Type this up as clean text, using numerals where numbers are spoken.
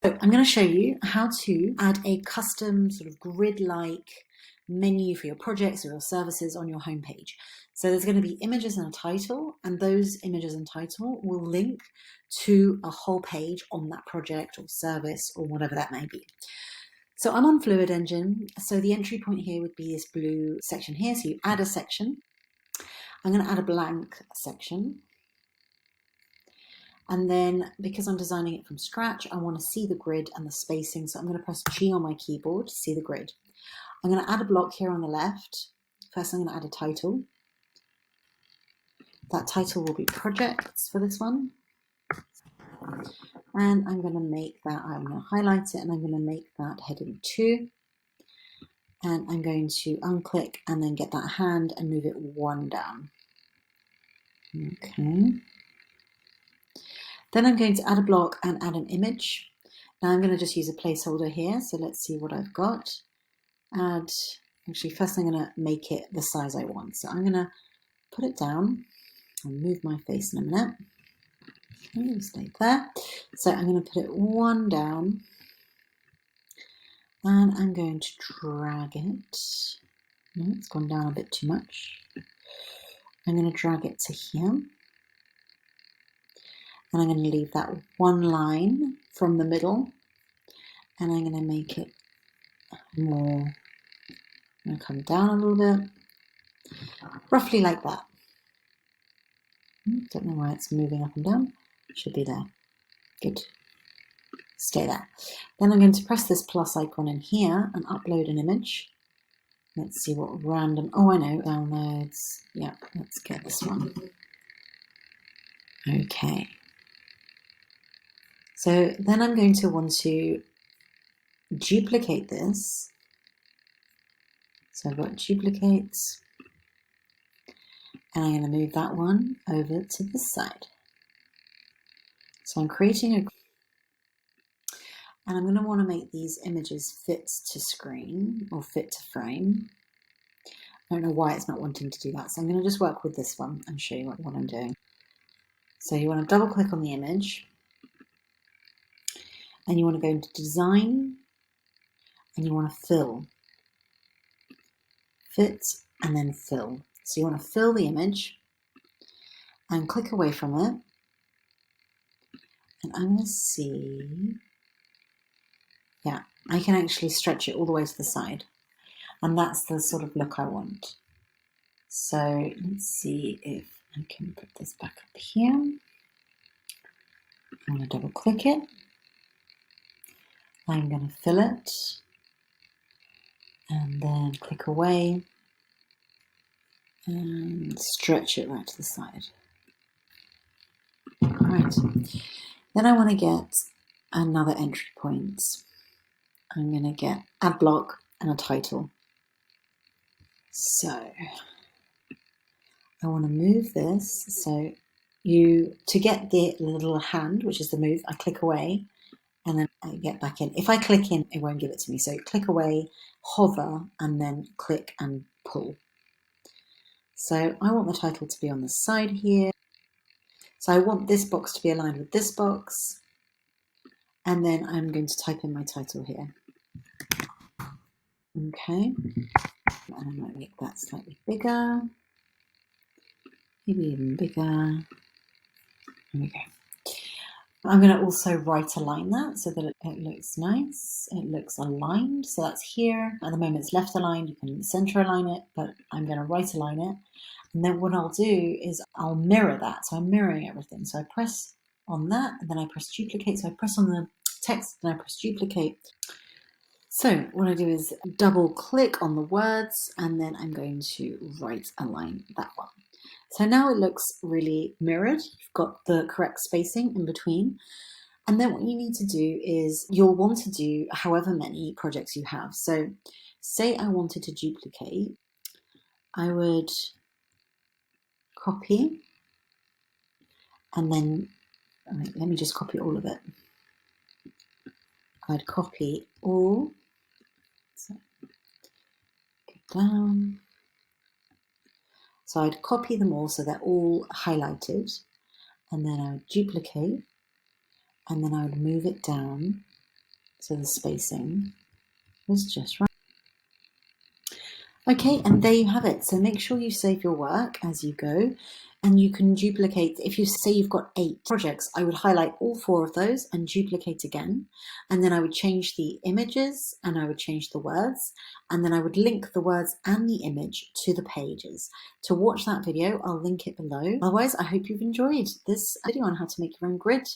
So I'm going to show you how to add a custom sort of grid-like menu for your projects or your services on your homepage. So there's going to be images and a title, and those images and title will link to a whole page on that project or service or whatever that may be. So I'm on Fluid Engine. So the entry point here would be this blue section here. So you add a section. I'm going to add a blank section. And then because I'm designing it from scratch, I want to see the grid and the spacing. So I'm going to press G on my keyboard to see the grid. I'm going to add a block here on the left. First, I'm going to add a title. That title will be projects for this one. And I'm going to highlight it and I'm going to make that heading 2. And I'm going to unclick and then get that hand and move it 1 down. Okay. Then I'm going to add a block and add an image. Now I'm going to just use a placeholder here. So let's see what I've got. Actually, first I'm going to make it the size I want. So I'm going to put it down and move my face in a minute. Okay, stay there. So I'm going to put it 1 down and I'm going to drag it. No, it's gone down a bit too much. I'm going to drag it to here. And I'm going to leave that 1 line from the middle. And I'm going to make it more, I'm going to come down a little bit. Roughly like that. Don't know why it's moving up and down. It should be there. Good. Stay there. Then I'm going to press this plus icon in here and upload an image. Let's see what random, oh I know, downloads. Yeah, let's get this one. Okay. So then I'm going to want to duplicate this. So I've got duplicates. And I'm going to move that one over to this side. So I'm creating a, and I'm going to want to make these images fit to screen or fit to frame. I don't know why it's not wanting to do that. So I'm going to just work with this one and show you what I'm doing. So you want to double click on the image and you want to go into design and you want to fill. Fit and then fill. So you want to fill the image and click away from it. And I'm going to see, yeah, I can actually stretch it all the way to the side. And that's the sort of look I want. So let's see if I can put this back up here. I'm going to double click it. I'm going to fill it and then click away and stretch it right to the side. Right. Then I want to get another entry point. I'm going to get add block and a title. So I want to move this. So to get the little hand, which is the move, I click away and then I get back in. If I click in, it won't give it to me. So click away, hover, and then click and pull. So I want the title to be on the side here. So I want this box to be aligned with this box. And then I'm going to type in my title here. Okay. And I might make that slightly bigger. Maybe even bigger. There we go. I'm going to also right align that so that it looks nice. It looks aligned. So that's here. At the moment it's left aligned. You can center align it, but I'm going to right align it. And then what I'll do is I'll mirror that. So I'm mirroring everything. So I press on that and then I press duplicate. So I press on the text and I press duplicate. So what I do is double click on the words and then I'm going to right align that one. So now it looks really mirrored. You've got the correct spacing in between. And then what you need to do is you'll want to do however many projects you have. So say I wanted to duplicate, I would copy and then, let me just copy all of it. I'd copy all, so go down. So I'd copy them all so they're all highlighted and then I would duplicate and then I would move it down So the spacing is just right. Okay, and there you have it. So make sure you save your work as you go, and you can duplicate. If you say you've got 8 projects, I would highlight all 4 of those and duplicate again. And then I would change the images and I would change the words. And then I would link the words and the image to the pages. To watch that video, I'll link it below. Otherwise, I hope you've enjoyed this video on how to make your own grid.